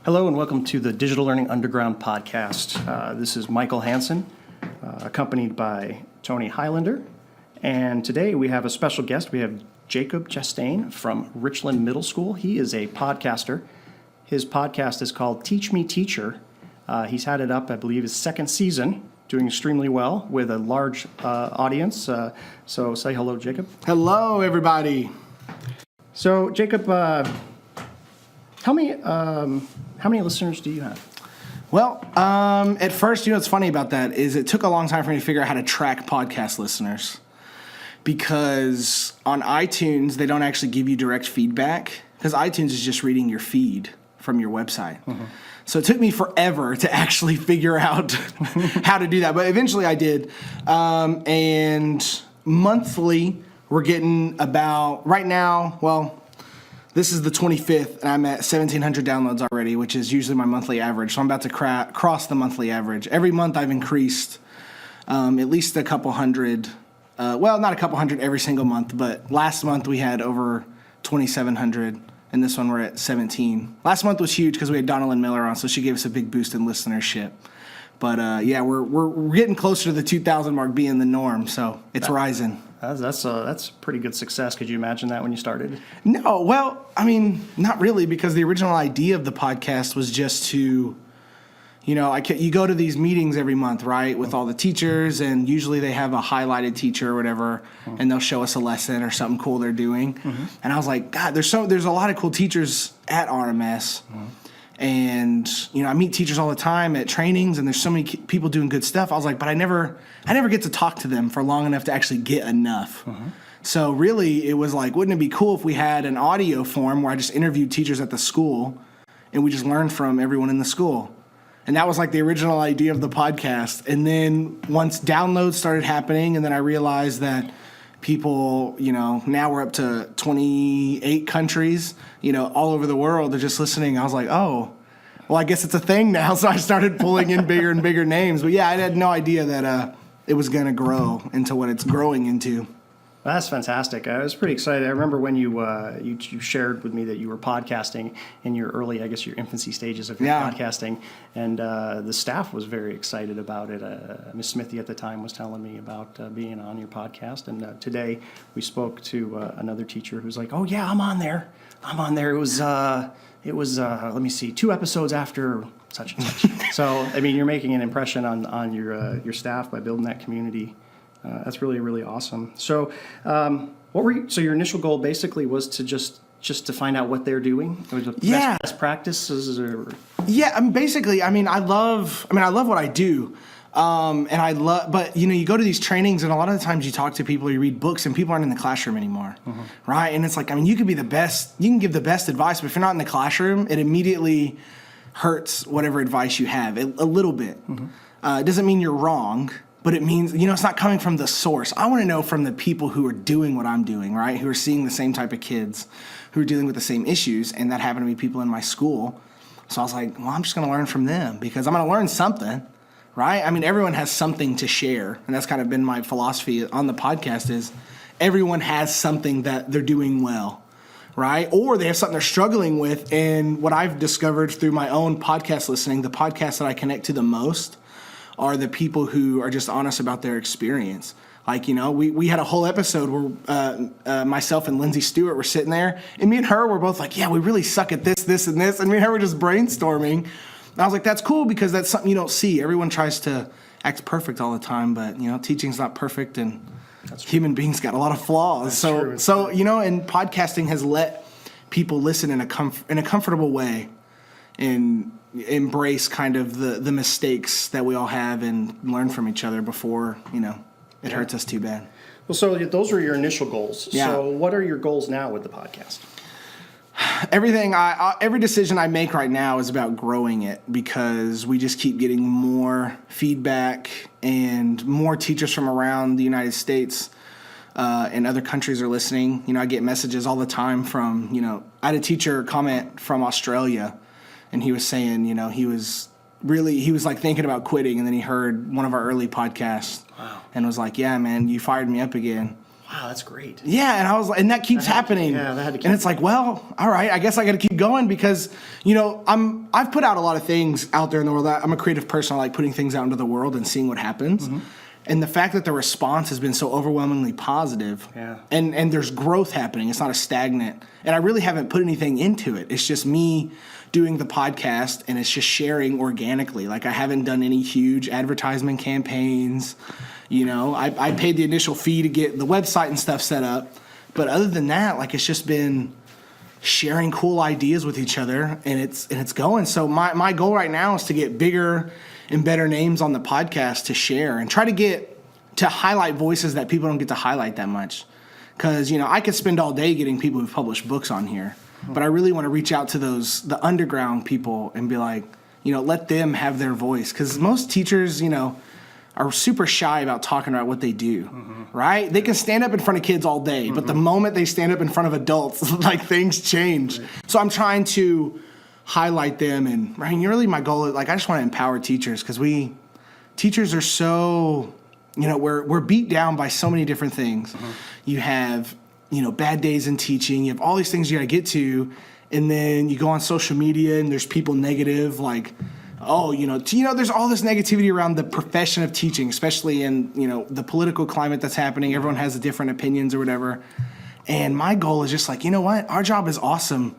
Hello and welcome to the Digital Learning Underground podcast. This is Michael Hansen, accompanied by Tony Highlander. And today we have a special guest. We have Jacob Chastain from Richland Middle School. He is a podcaster. His podcast is called Teach Me Teacher. He's had it up, I believe, his second season, doing extremely well with a large audience. So say hello, Jacob. Hello, everybody. So, Jacob, how many listeners do you have? Well, at first, what's funny about that is it took a long time for me to figure out how to track podcast listeners, because on iTunes, they don't actually give you direct feedback, because iTunes is just reading your feed from your website. Mm-hmm. So it took me forever to actually figure out how to do that, but eventually I did. And monthly, we're getting about, right now, well, this is the 25th, and I'm at 1,700 downloads already, which is usually my monthly average. So I'm about to cross the monthly average. Every month I've increased at least a couple hundred. Well, not a couple hundred every single month, but last month we had over 2,700, and this one we're at 17. Last month was huge because we had Donalyn Miller on, so she gave us a big boost in listenership. But yeah, we're getting closer to the 2,000 mark being the norm, so it's rising. That's a pretty good success. Could you imagine that when you started? No, well, I mean, not really, because the original idea of the podcast was just to, you go to these meetings every month, right, with all the teachers, and usually they have a highlighted teacher or whatever, and they'll show us a lesson or something cool they're doing. Mm-hmm. And I was like, God, there's a lot of cool teachers at RMS. Mm-hmm. And, I meet teachers all the time at trainings, and there's so many people doing good stuff. I was like, but I never get to talk to them for long enough to actually get enough. Mm-hmm. So really, it was like, wouldn't it be cool if we had an audio form where I just interviewed teachers at the school, and we just learned from everyone in the school? And that was like the original idea of the podcast. And then once downloads started happening, and then I realized that people, now we're up to 28 countries, all over the world. They're just listening. I was like, oh, well, I guess it's a thing now. So I started pulling in bigger and bigger names. But yeah, I had no idea that it was going to grow into what it's growing into. That's fantastic. I was pretty excited. I remember when you shared with me that you were podcasting in your early, I guess, your infancy stages of your podcasting, and the staff was very excited about it. Miss Smithy at the time was telling me about being on your podcast, and today we spoke to another teacher who's like, "Oh yeah, I'm on there. It was let me see, 2 episodes after such and such." So I mean, you're making an impression on your staff by building that community. That's really, really awesome. So, so your initial goal basically was to just to find out what they're doing? Or the best practices? Or? Yeah, I love what I do. But you go to these trainings, and a lot of the times you talk to people, you read books, and people aren't in the classroom anymore, right? And it's like, you could be the best, you can give the best advice, but if you're not in the classroom, it immediately hurts whatever advice you have a little bit. It doesn't mean you're wrong, but it means, it's not coming from the source. I want to know from the people who are doing what I'm doing, right? Who are seeing the same type of kids, who are dealing with the same issues, and that happen to be people in my school. So I was like, well, I'm just going to learn from them, because I'm going to learn something, right? I mean, everyone has something to share, and that's kind of been my philosophy on the podcast is everyone has something that they're doing well, right? Or they have something they're struggling with, and what I've discovered through my own podcast listening, the podcasts that I connect to the most are the people who are just honest about their experience. Like, we had a whole episode where myself and Lindsay Stewart were sitting there, and me and her were both like, yeah, we really suck at this, this, and this, and me and her were just brainstorming. And I was like, that's cool, because that's something you don't see. Everyone tries to act perfect all the time, but, teaching's not perfect, and human beings got a lot of flaws. So and podcasting has let people listen in a comfortable way and embrace kind of the mistakes that we all have and learn from each other before, it hurts us too bad. Well, so those were your initial goals. Yeah. So what are your goals now with the podcast? Every decision I make right now is about growing it, because we just keep getting more feedback, and more teachers from around the United States and other countries are listening. I get messages all the time from, I had a teacher comment from Australia, and he was saying, he was like thinking about quitting, and then he heard one of our early podcasts. Wow. And was like, yeah, man, you fired me up again. Wow, that's great. Yeah, and I was like, and that keeps happening. That had to keep and it's like, well, all right, I guess I got to keep going because, I've put out a lot of things out there in the world. I'm a creative person. I like putting things out into the world and seeing what happens. Mm-hmm. And the fact that the response has been so overwhelmingly positive, and there's growth happening. It's not a stagnant. And I really haven't put anything into it. It's just me doing the podcast, and it's just sharing organically. Like I haven't done any huge advertisement campaigns. I paid the initial fee to get the website and stuff set up. But other than that, like it's just been sharing cool ideas with each other, and it's going. So my goal right now is to get bigger and better names on the podcast to share and try to get to highlight voices that people don't get to highlight that much. Because, I could spend all day getting people who've published books on here, but I really want to reach out to the underground people and be like, let them have their voice. Because most teachers, are super shy about talking about what they do, right? They can stand up in front of kids all day, but the moment they stand up in front of adults, like things change. Right. So I'm trying to highlight them, and really my goal is like I just want to empower teachers because teachers are so we're beat down by so many different things. You have bad days in teaching, you have all these things you got to get to, and then you go on social media and there's people negative like there's all this negativity around the profession of teaching, especially in the political climate that's happening. Everyone has different opinions or whatever, and my goal is just like what, our job is awesome.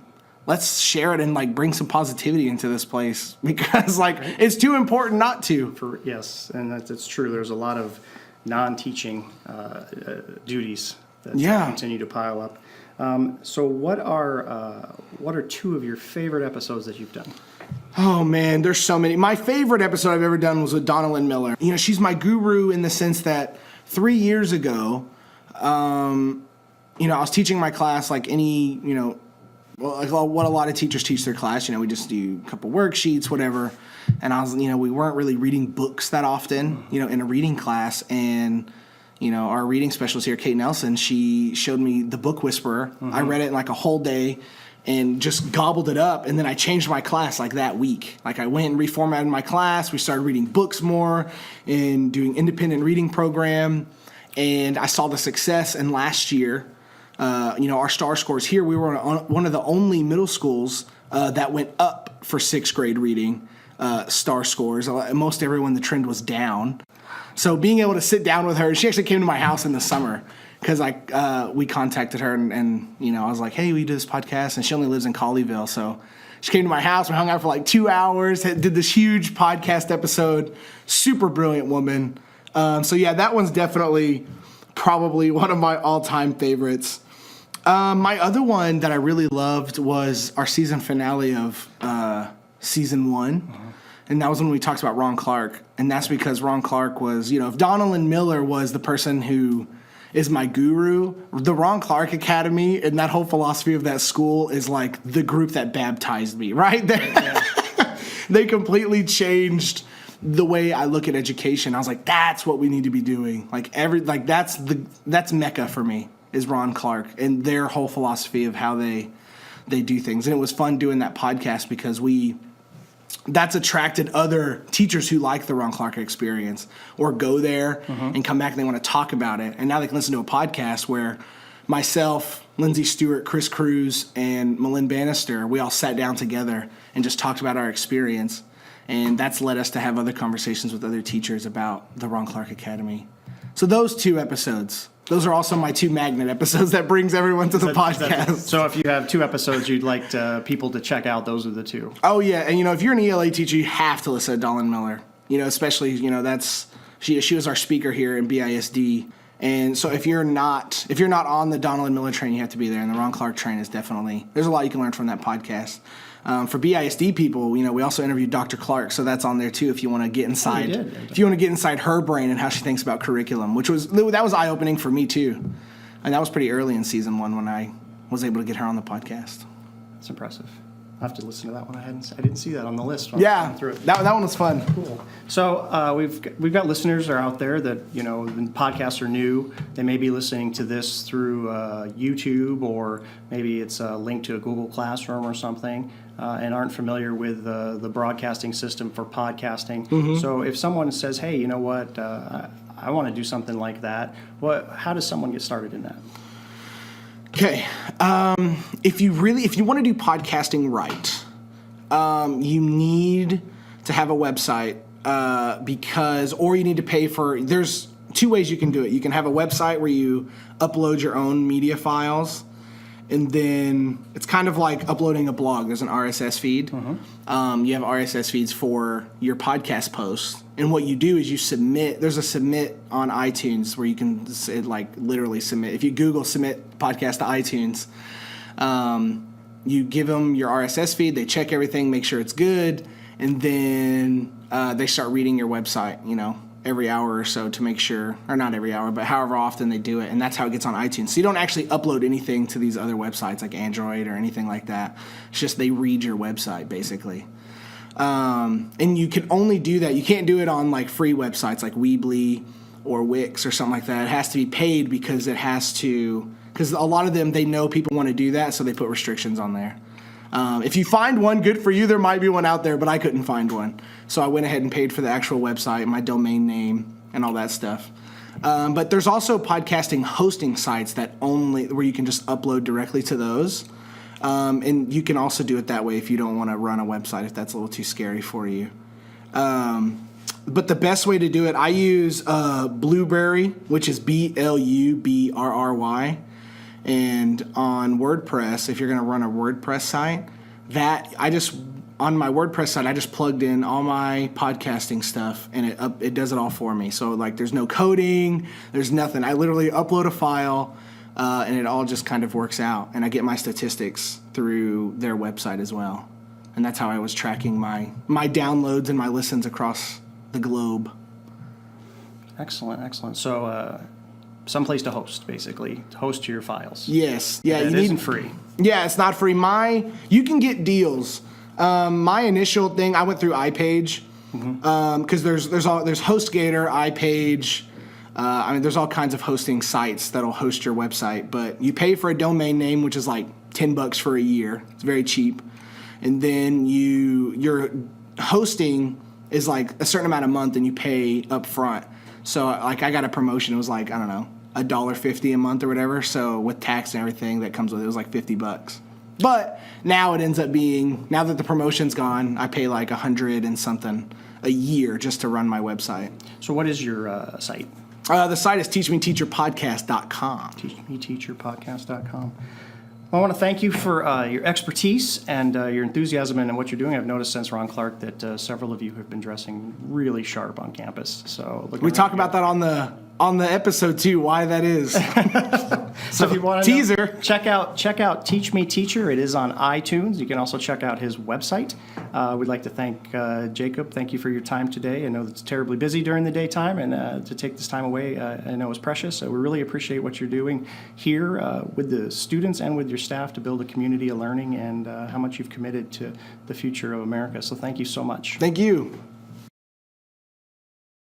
Let's share it and like bring some positivity into this place because it's too important not to. Yes, and that's true. There's a lot of non-teaching duties that continue to pile up. So what are two of your favorite episodes that you've done? Oh man, there's so many. My favorite episode I've ever done was with Donalyn Miller. She's my guru in the sense that 3 years ago, I was teaching my class like any, like what a lot of teachers teach their class. We just do a couple worksheets, whatever. And I was, we weren't really reading books that often, in a reading class. And, our reading specialist here, Kate Nelson, she showed me The Book Whisperer. I read it in like a whole day and just gobbled it up. And then I changed my class like that week. Like I went and reformatted my class. We started reading books more and doing independent reading program. And I saw the success. And last year, our STAR scores here, we were one of the only middle schools that went up for sixth grade reading STAR scores. Most everyone, the trend was down. So being able to sit down with her, she actually came to my house in the summer because we contacted her and I was like, hey, we do this podcast, and she only lives in Colleyville. So she came to my house, we hung out for like 2 hours, did this huge podcast episode, super brilliant woman. That one's definitely probably one of my all-time favorites. My other one that I really loved was our season finale of season 1. And that was when we talked about Ron Clark. And that's because Ron Clark was, if Donalyn Miller was the person who is my guru, the Ron Clark Academy and that whole philosophy of that school is like the group that baptized me, right? They completely changed the way I look at education. I was like, that's what we need to be doing. That's Mecca for me, is Ron Clark and their whole philosophy of how they do things. And it was fun doing that podcast because that's attracted other teachers who like the Ron Clark experience or go there and come back and they want to talk about it. And now they can listen to a podcast where myself, Lindsay Stewart, Chris Cruz, and Malin Bannister, we all sat down together and just talked about our experience. And that's led us to have other conversations with other teachers about the Ron Clark Academy. So those 2 episodes, those are also my 2 magnet episodes that brings everyone to the podcast. So if you have 2 episodes you'd like people to check out, those are the 2. Oh, yeah. And, if you're an ELA teacher, you have to listen to Donalyn Miller. Especially, that's she was our speaker here in BISD. And so if you're not on the Donalyn Miller train, you have to be there. And the Ron Clark train is definitely, there's a lot you can learn from that podcast. For BISD people, we also interviewed Dr. Clark, so that's on there too. If you want to get inside, if you want to get inside her brain and how she thinks about curriculum, that was eye opening for me too, and that was pretty early in season 1 when I was able to get her on the podcast. That's impressive. I have to listen to that one. I didn't see that on the list. Yeah, that one was fun. Cool. So we've got listeners that are out there that podcasts are new. They may be listening to this through YouTube, or maybe it's a link to a Google Classroom or something, and aren't familiar with the broadcasting system for podcasting. So if someone says, "Hey, you know what? I want to do something like that. How does someone get started in that? Okay. If you want to do podcasting right, you need to have a website or you need to pay for, there's two ways you can do it. You can have a website where you upload your own media files, and then it's kind of like uploading a blog. There's an RSS feed. Mm-hmm. You have RSS feeds for your podcast posts. And what you do is you submit. There's a submit on iTunes where you can literally submit. If you Google submit podcast to iTunes, you give them your RSS feed. They check everything, make sure it's good, and then they start reading your website, every hour or so to make sure, or not every hour, but however often they do it, and that's how it gets on iTunes. So you don't actually upload anything to these other websites like Android or anything like that. It's just they read your website, basically. And you can only do that. You can't do it on like free websites like Weebly or Wix or something like that. It has to be paid because because a lot of them, they know people want to do that, so they put restrictions on there. If you find one, good for you. There might be one out there, but I couldn't find one. So I went ahead and paid for the actual website, my domain name, and all that stuff. But there's also podcasting hosting sites where you can just upload directly to those. And you can also do it that way if you don't want to run a website, if that's a little too scary for you. But the best way to do it, I use Blueberry, which is Blubrry. And on WordPress, if you're going to run a WordPress site, on my WordPress site, I just plugged in all my podcasting stuff, and it does it all for me. So there's no coding, there's nothing. I literally upload a file, and it all just kind of works out. And I get my statistics through their website as well. And that's how I was tracking my downloads and my listens across the globe. Excellent. So, someplace to host, basically, to host your files. Yes. Yeah. It isn't free. Yeah, it's not free. You can get deals. My initial thing, I went through iPage, because there's HostGator, iPage. There's all kinds of hosting sites that'll host your website, but you pay for a domain name, which is like $10 for a year. It's very cheap, and then your hosting is like a certain amount a month, and you pay up front. So I got a promotion. It was like, I don't know, $1.50 a month or whatever. So with tax and everything that comes with it, it was like $50. But now it ends up being, now that the promotion's gone, I pay like $100 and something a year just to run my website. So what is your site? The site is teachmeteacherpodcast.com. Teachmeteacherpodcast.com. Well, I want to thank you for your expertise and your enthusiasm and what you're doing. I've noticed since Ron Clark that several of you have been dressing really sharp on campus. So we talk about that on the episode too, why that is. So if you want to teaser, check out Teach Me Teacher. It is on iTunes. You can also check out his website. We'd like to thank Jacob. Thank you for your time today. I know it's terribly busy during the daytime, and to take this time away, I know is precious. So we really appreciate what you're doing here with the students and with your staff to build a community of learning, and how much you've committed to the future of America. So thank you so much. Thank you.